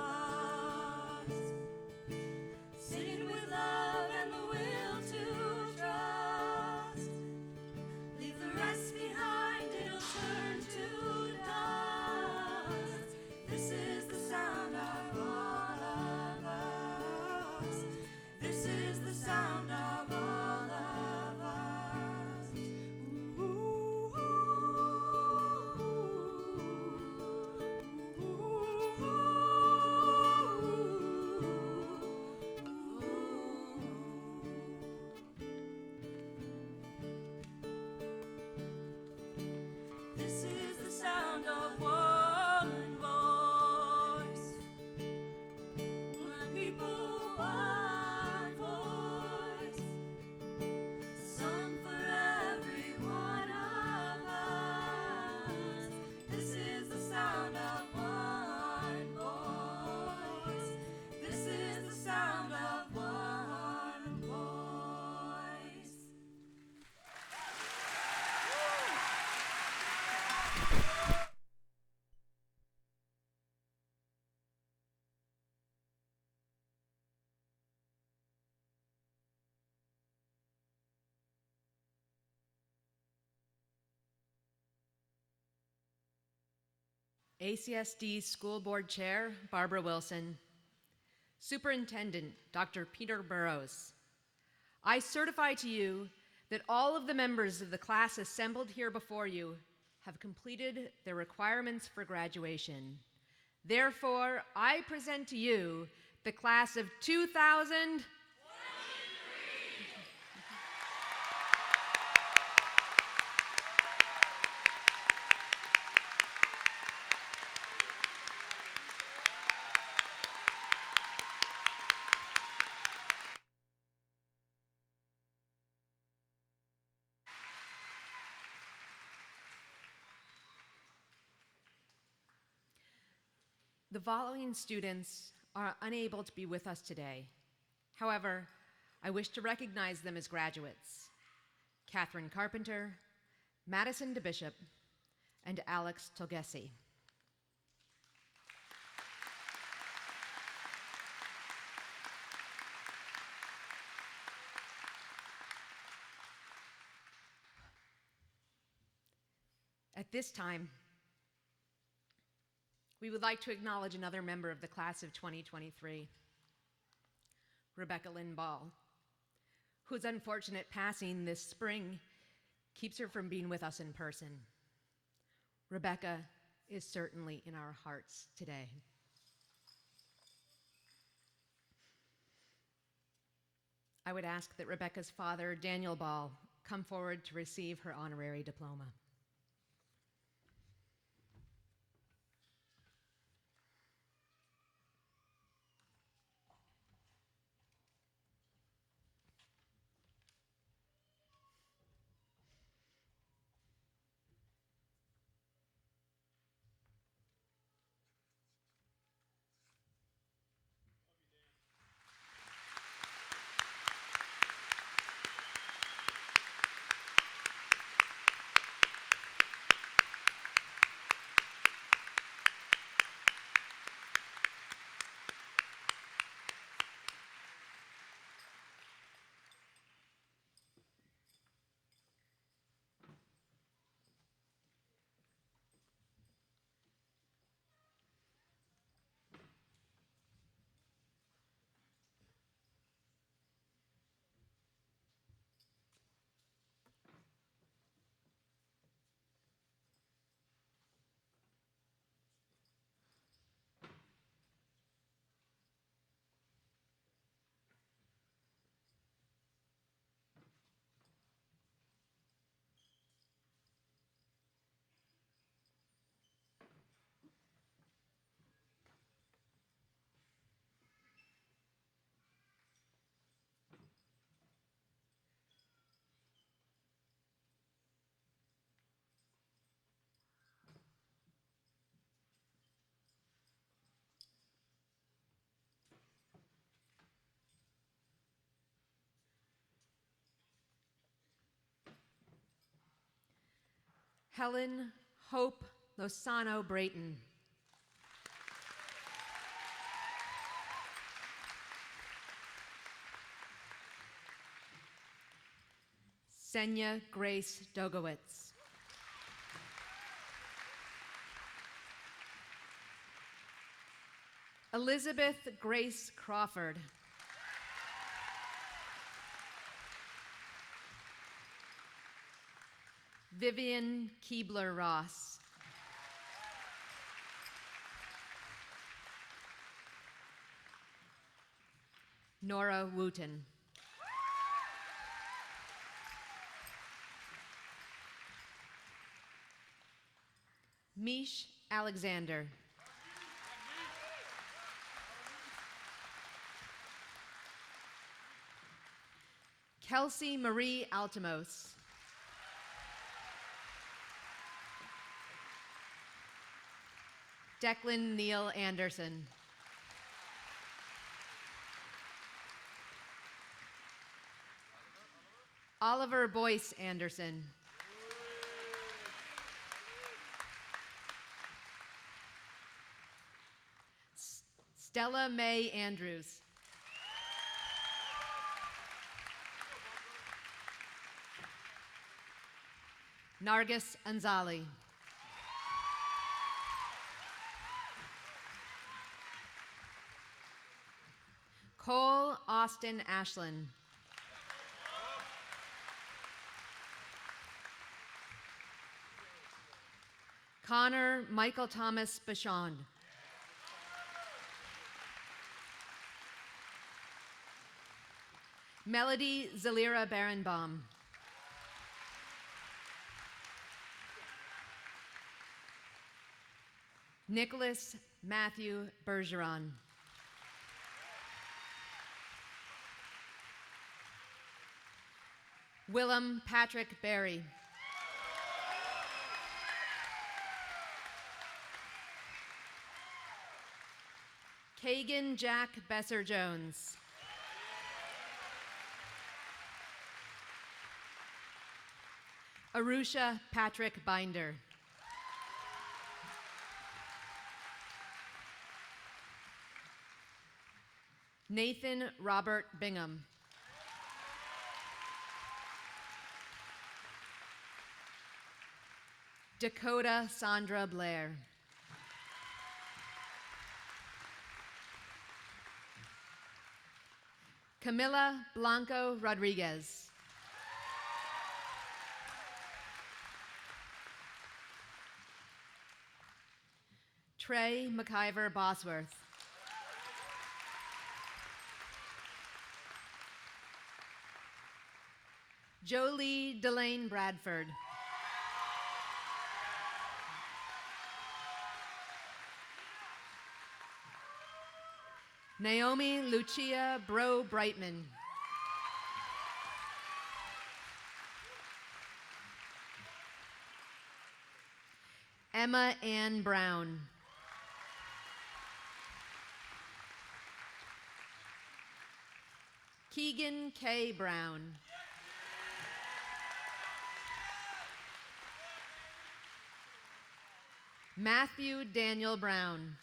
us, singing with love and the will to trust. Leave the rest behind, it'll turn to dust. This is the sound of all of us. This is the sound of all of us. This is the sound of one voice, one people, one voice, sung for every one of us. This is the sound of one voice. This is the sound of one voice. ACSD School Board Chair, Barbara Wilson. Superintendent, Dr. Peter Burrows. I certify to you that all of the members of the class assembled here before you have completed their requirements for graduation. Therefore, I present to you the class of 2000. The following students are unable to be with us today. However, I wish to recognize them as graduates: Catherine Carpenter, Madison DeBishop, and Alex Tolgesi. At this time, we would like to acknowledge another member of the class of 2023, Rebecca Lynn Ball, whose unfortunate passing this spring keeps her from being with us in person. Rebecca is certainly in our hearts today. I would ask that Rebecca's father, Daniel Ball, come forward to receive her honorary diploma. Helen Hope Lozano Brayton. Senya Grace Dogowitz. Elizabeth Grace Crawford. Vivian Keebler Ross. Nora Wooten. Mish Alexander. Kelsey Marie Altimos. Declan Neil Anderson. Oliver Boyce Anderson. Stella Mae Andrews. Nargis Anzali. Cole Austin Ashland. Connor Michael Thomas Bachand. Melody Zalira Barenbaum. Nicholas Matthew Bergeron. Willem Patrick Berry. Kagan Jack Besser-Jones. Arusha Patrick Binder. Nathan Robert Bingham. Dakota Sandra Blair. Camila Blanco Rodriguez. Trey McIver Bosworth. Jolie Delane Bradford. Naomi Lucia Bro Brightman. Emma Ann Brown. Keegan K. Brown. Matthew Daniel Brown.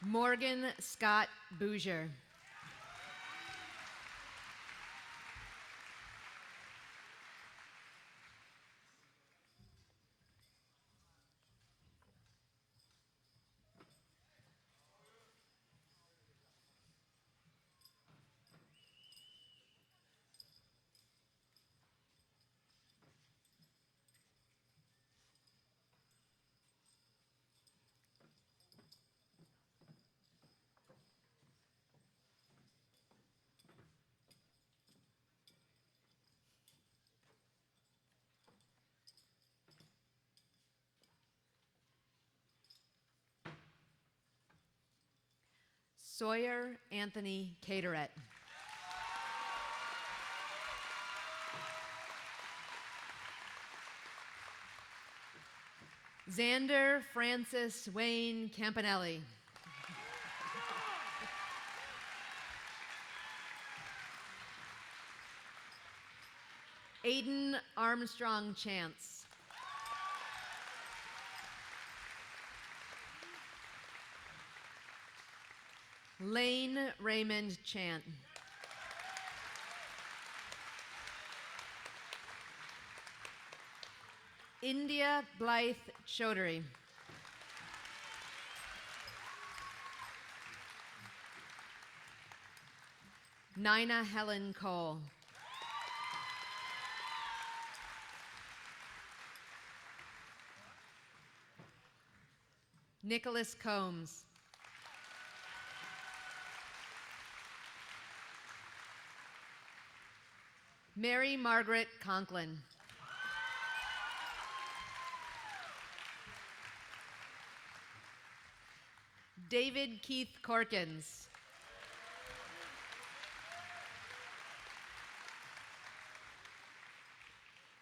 Morgan Scott Bouger. Sawyer Anthony Cateret. Xander Francis Wayne Campanelli. Aiden Armstrong Chance. Lane Raymond Chant. India Blythe Chaudhary. Nina Helen Cole. Nicholas Combs. Mary Margaret Conklin. David Keith Corkins.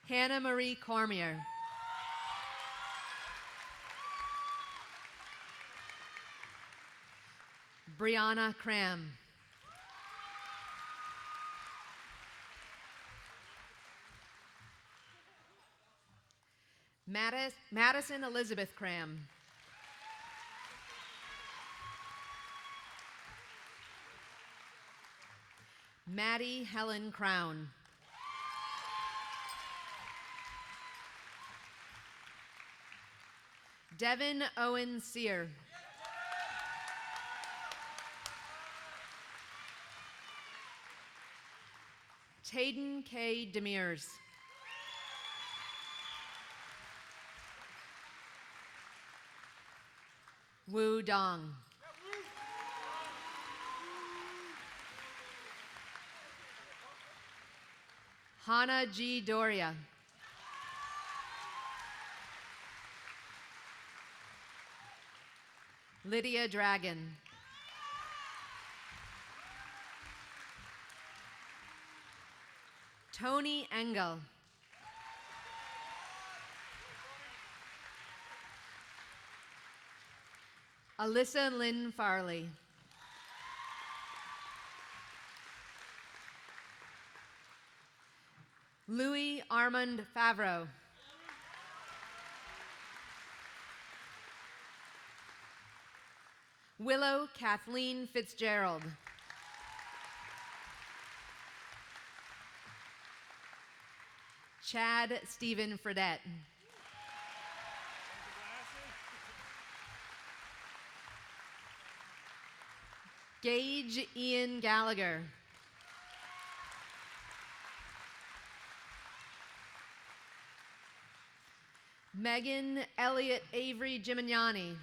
Hannah Marie Cormier. Brianna Cram. Madison Elizabeth Cram. Maddie Helen Crown. Devin Owen Sear. Tayden K. Demirs. Wu Dong. Hannah G. Doria. Lydia Dragon. Tony Engel. Alyssa Lynn Farley. Louis Armand Favreau. Willow Kathleen Fitzgerald. Chad Stephen Fredette. Gage Ian Gallagher. Megan Elliott Avery Gimignani.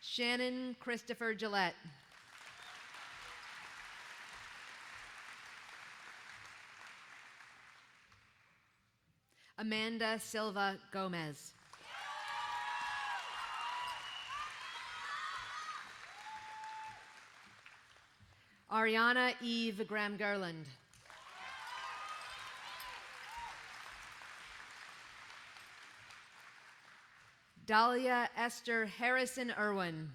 Shannon Christopher Gillette. Amanda Silva Gomez. Ariana Eve Graham-Gerland. Dahlia Esther Harrison Irwin.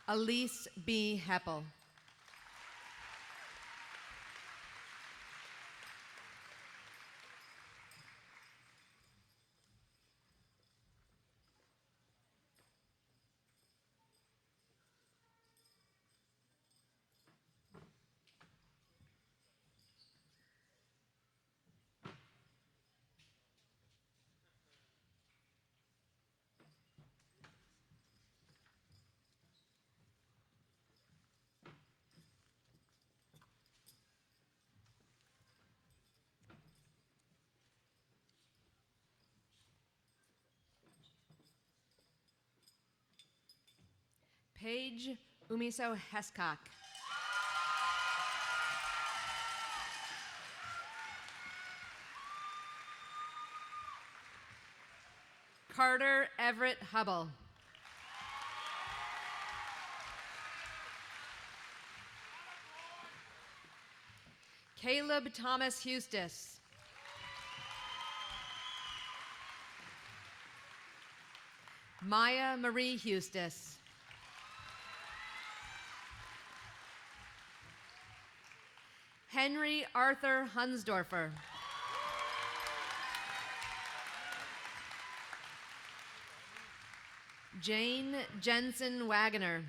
Elise B. Heppel. Paige Umiso Heskok. Carter Everett Hubble. Caleb Thomas Hustis. Maya Marie Hustis. Henry Arthur Hunsdorfer. Jane Jensen Wagoner.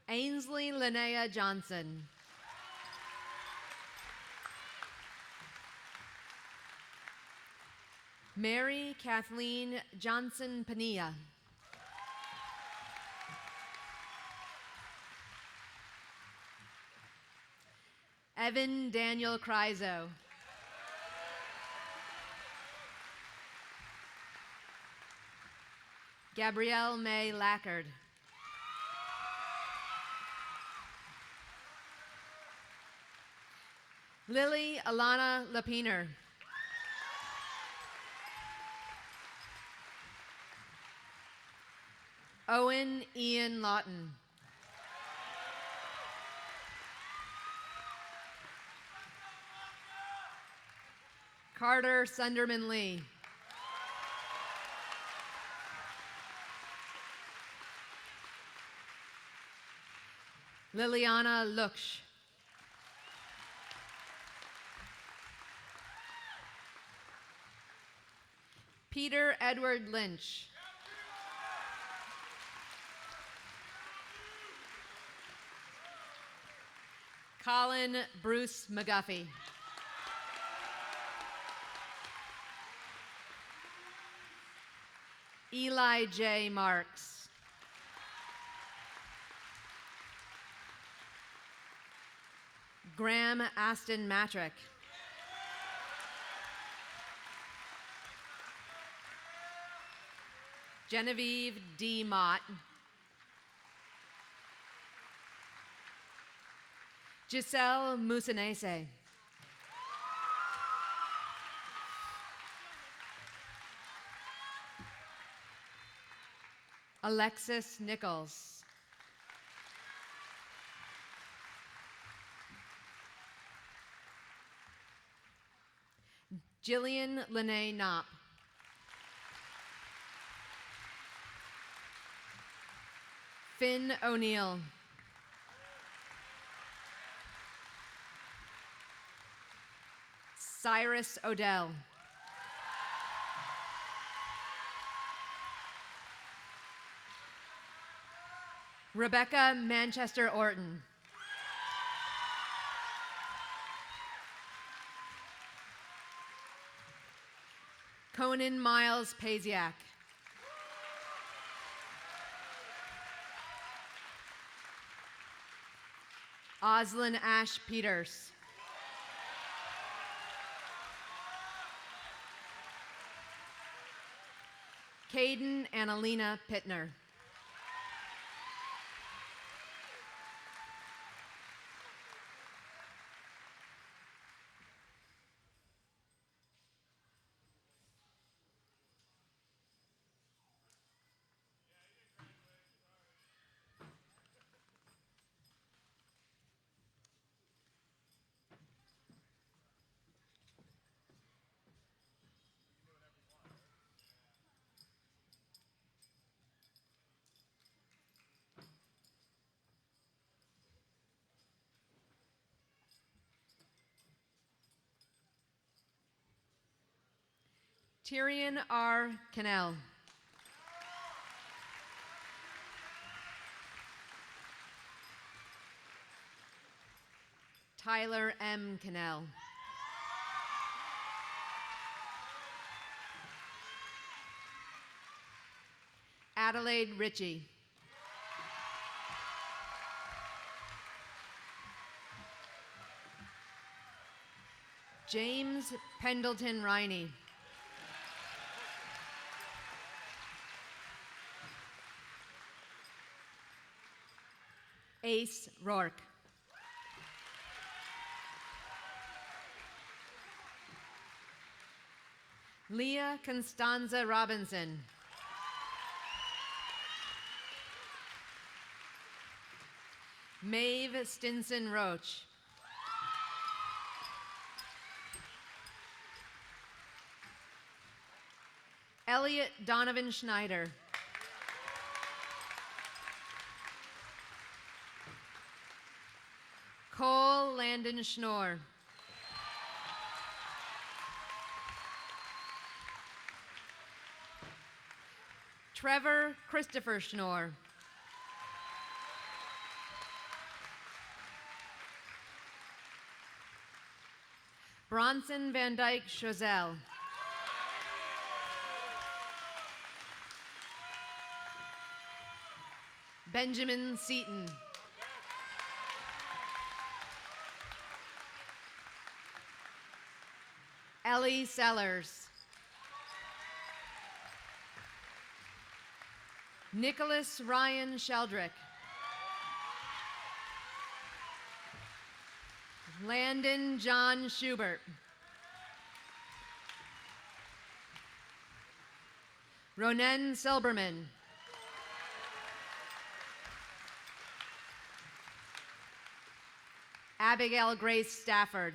Ainsley Linnea Johnson. Mary Kathleen Johnson Pania. Evan Daniel Kryzo. Gabrielle May Lackard. Lily Alana Lapiner. Owen Ian Lawton. Carter Sunderman Lee. Liliana Luksh. Peter Edward Lynch. Colin Bruce McGuffey. Eli J. Marks. Graham Aston Matrick. Genevieve D. Mott. Giselle Musanese. Alexis Nichols. Jillian Lene Knopp. Finn O'Neill. Cyrus Odell. Rebecca Manchester Orton. Conan Miles Paziak. Oslin Ash Peters. Caden Annalena Pittner. Tyrion R. Cannell. Tyler M. Cannell. Adelaide Ritchie. James Pendleton Riney. Ace Rourke. Leah Constanza Robinson. Maeve Stinson Roach. Elliot Donovan Schneider. Cole Landon Schnorr. Trevor Christopher Schnorr. Bronson Van Dyke Chazelle. Benjamin Seaton. Ellie Sellers. Nicholas Ryan Sheldrick. Landon John Schubert. Ronen Silberman. Abigail Grace Stafford.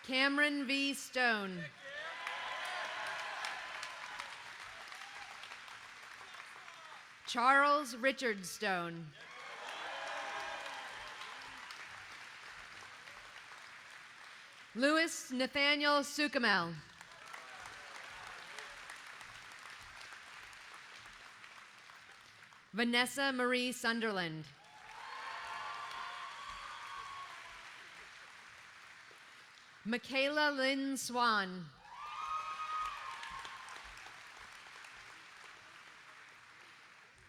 Cameron V. Stone. Charles Richard Stone. Louis Nathaniel Sukamel. Vanessa Marie Sunderland. Michaela Lynn Swan.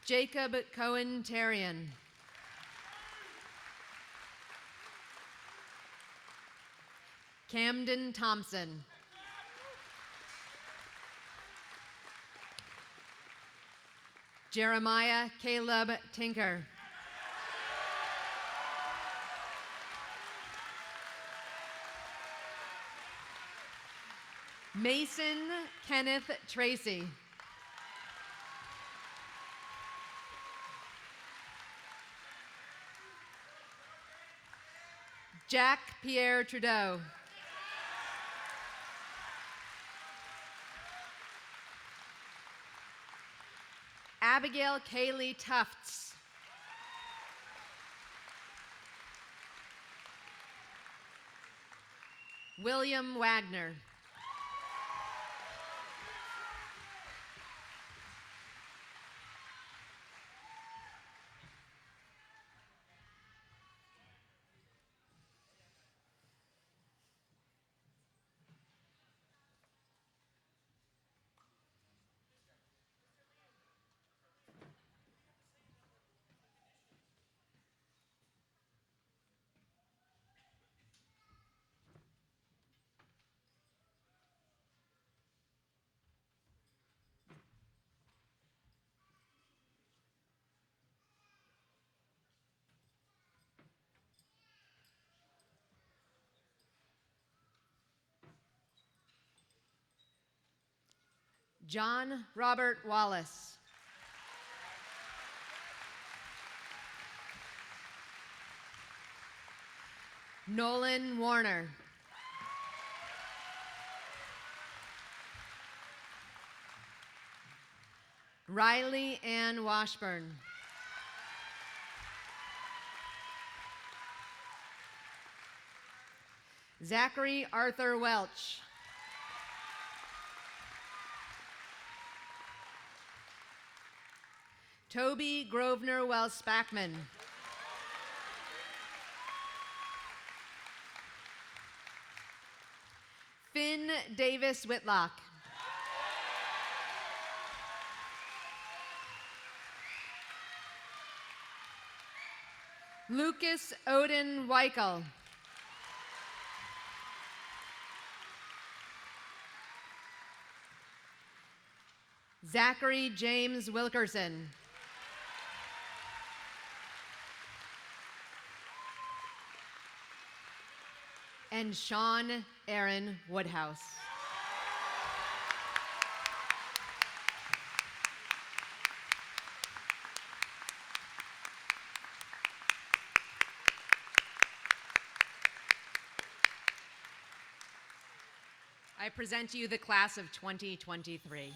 Jacob Cohen Terrian. Camden Thompson. Jeremiah Caleb Tinker. Mason Kenneth Tracy. Jack Pierre Trudeau. Abigail Kaylee Tufts. William Wagner. John Robert Wallace. Nolan Warner. Riley Ann Washburn. Zachary Arthur Welch. Toby Grosvenor Wells Spackman. Finn Davis Whitlock. Lucas Odin Weichel. Zachary James Wilkerson. And Sean Aaron Woodhouse. I present to you the class of 2023.